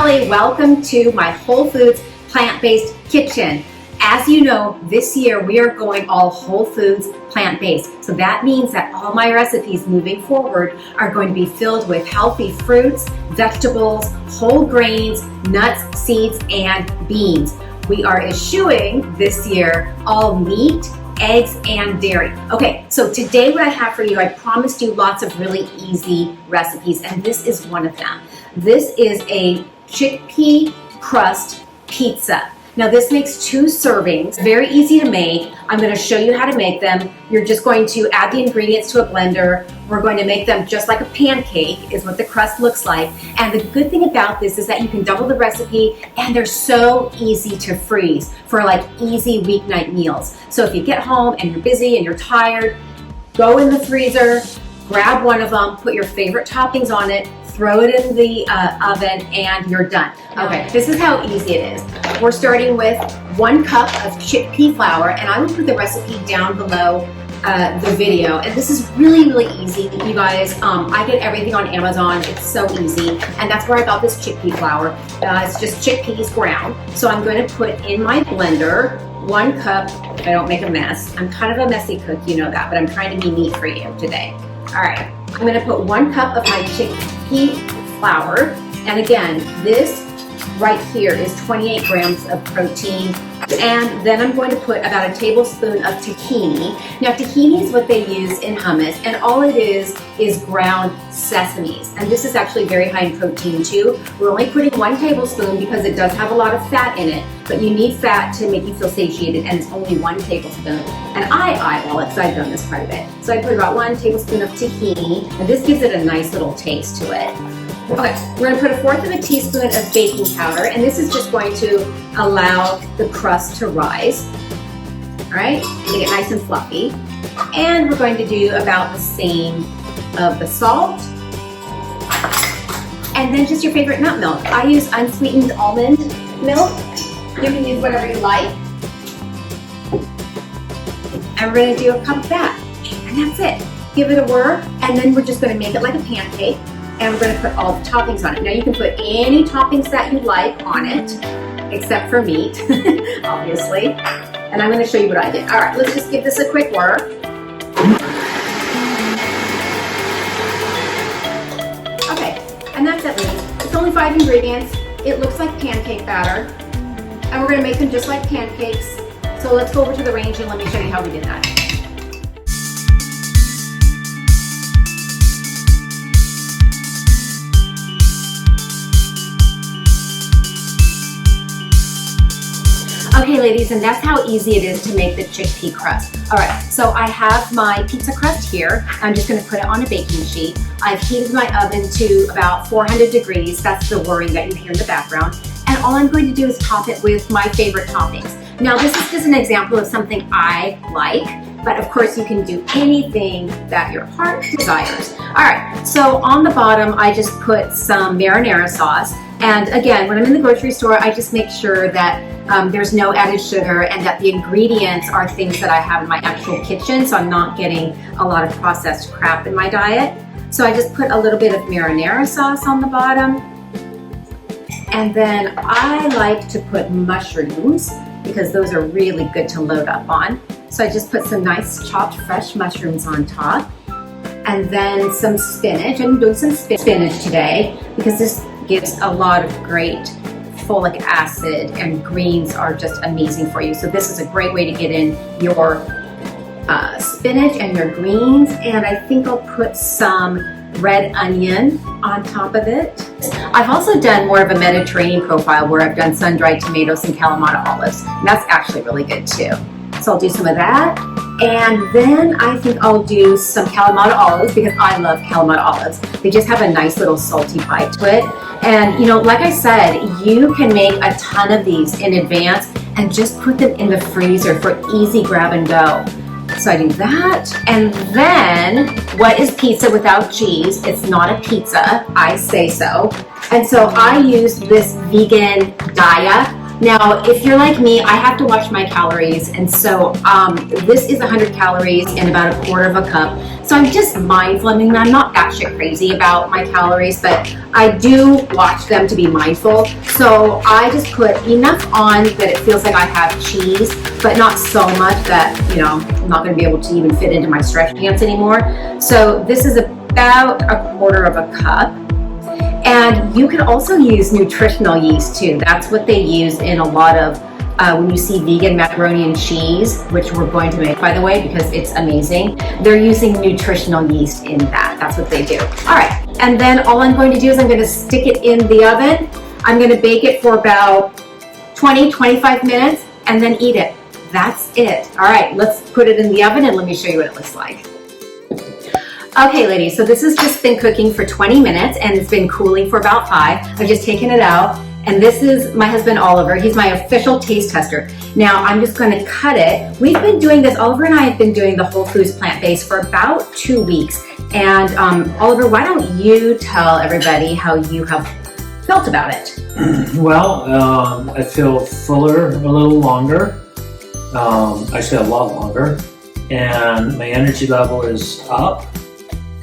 Shelli. Welcome to my Whole Foods plant-based kitchen. As you know, this year we are going all whole foods plant-based. So that means that all my recipes moving forward are going to be filled with healthy fruits, vegetables, whole grains, nuts, seeds, and beans. We are eschewing this year all meat, eggs, and dairy. Okay, so today what I have for you, I promised you lots of really easy recipes, and this is one of them. This is a chickpea crust pizza. Now this makes 2 servings, very easy to make. I'm going to show you how to make them. You're just going to add the ingredients to a blender. We're going to make them just like a pancake is what the crust looks like. And the good thing about this is that you can double the recipe and they're so easy to freeze for like easy weeknight meals. So if you get home and you're busy and you're tired, go in the freezer, grab one of them, put your favorite toppings on it, throw it in the oven, and you're done. Okay, this is how easy it is. We're starting with 1 cup of chickpea flour, and I will put the recipe down below the video. And this is really, really easy, you guys. I get everything on Amazon. It's so easy, and that's where I got this chickpea flour. It's just chickpeas ground. So I'm going to put in my blender 1 cup. I don't make a mess. I'm kind of a messy cook, you know that, but I'm trying to be neat for you today. All right, I'm going to put 1 cup of my chickpea flour, and again, this right here is 28 grams of protein. And then I'm going to put about a tablespoon of tahini. Now tahini is what they use in hummus, and all it is ground sesames. And this is actually very high in protein too. We're only putting 1 tablespoon because it does have a lot of fat in it, but you need fat to make you feel satiated, and it's only 1 tablespoon. And I eyeball it because I've done this quite a bit. So I put about 1 tablespoon of tahini, and this gives it a nice little taste to it. Okay, we're going to put 1/4 of a teaspoon of baking powder, and this is just going to allow the crust to rise. All right, make it nice and fluffy. And we're going to do about the same of the salt. And then just your favorite nut milk. I use unsweetened almond milk. You can use whatever you like. And we're going to do a cup of that. And that's it. Give it a whir, and then we're just going to make it like a pancake. And we're going to put all the toppings on it. Now you can put any toppings that you like on it, except for meat, obviously. And I'm going to show you what I did. All right, let's just give this a quick whir. Okay, and that's it, ladies. It's only 5 ingredients. It looks like pancake batter. And we're going to make them just like pancakes. So let's go over to the range and let me show you how we did that. Okay, ladies, and that's how easy it is to make the chickpea crust. All right, so I have my pizza crust here. I'm just going to put it on a baking sheet. I've heated my oven to about 400 degrees. That's the whirring that you hear in the background. And all I'm going to do is top it with my favorite toppings. Now, this is just an example of something I like, but of course you can do anything that your heart desires. All right, so on the bottom, I just put some marinara sauce. And again, when I'm in the grocery store, I just make sure that there's no added sugar and that the ingredients are things that I have in my actual kitchen, so I'm not getting a lot of processed crap in my diet. So I just put a little bit of marinara sauce on the bottom. And then I like to put mushrooms because those are really good to load up on. So I just put some nice chopped fresh mushrooms on top. And then some spinach. I'm doing some spinach today because this gives a lot of great folic acid, and greens are just amazing for you. So this is a great way to get in your spinach and your greens. And I think I'll put some red onion on top of it. I've also done more of a Mediterranean profile where I've done sun-dried tomatoes and Kalamata olives. And that's actually really good too. So I'll do some of that. And then I think I'll do some Kalamata olives because I love Kalamata olives. They just have a nice little salty bite to it. And you know, like I said, you can make a ton of these in advance and just put them in the freezer for easy grab and go. So I do that. And then, what is pizza without cheese? It's not a pizza, I say so. And so I used this vegan Daya Now, if you're like me, I have to watch my calories, and so this is 100 calories in about a quarter of a cup. So I'm just mindful. I mean, I'm not batshit crazy about my calories, but I do watch them to be mindful. So I just put enough on that it feels like I have cheese, but not so much that, you know, I'm not going to be able to even fit into my stretch pants anymore. So this is about a quarter of a cup. And you can also use nutritional yeast too. That's what they use in a lot of, when you see vegan macaroni and cheese, which we're going to make, by the way, because it's amazing. They're using nutritional yeast in that. That's what they do. All right. And then all I'm going to do is I'm going to stick it in the oven. I'm going to bake it for about 20-25 minutes and then eat it. That's it. All right. Let's put it in the oven and let me show you what it looks like. Okay, ladies, so this has just been cooking for 20 minutes and it's been cooling for about 5. I've just taken it out, and this is my husband, Oliver. He's my official taste tester. Now, I'm just going to cut it. We've been doing this, Oliver and I have been doing the Whole Foods plant-based for about 2 weeks. And Oliver, why don't you tell everybody how you have felt about it? Well, I feel fuller a little longer. Actually, a lot longer. And my energy level is up.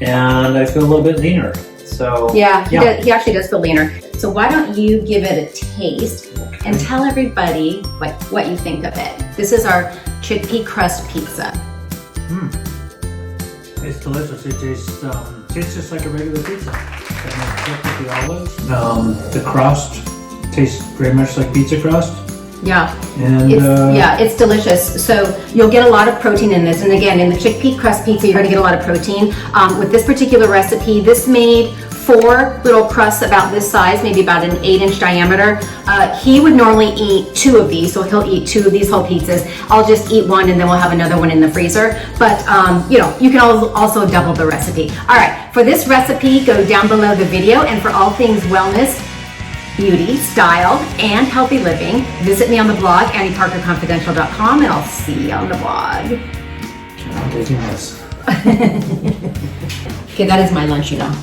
And I feel a little bit leaner. So yeah, he actually does feel leaner. So why don't you give it a taste and tell everybody what you think of it. This is our Chickpea Crust pizza. It's delicious. It tastes just like a regular pizza. With the olives. The crust tastes very much like pizza crust. Yeah, and it's delicious. So you'll get a lot of protein in this. And again, in the Chickpea Crust pizza, you're going to get a lot of protein. With this particular recipe, this made 4 little crusts about this size, maybe about an 8-inch diameter. He would normally eat 2 of these, so he'll eat 2 of these whole pizzas. I'll just eat 1 and then we'll have another one in the freezer. But you know, you can also double the recipe. All right, for this recipe, go down below the video, and for all things wellness, beauty, style, and healthy living, visit me on the blog, AnnieParkerConfidential.com, and I'll see you on the blog. I'm taking this. Okay, that is my lunch, you know.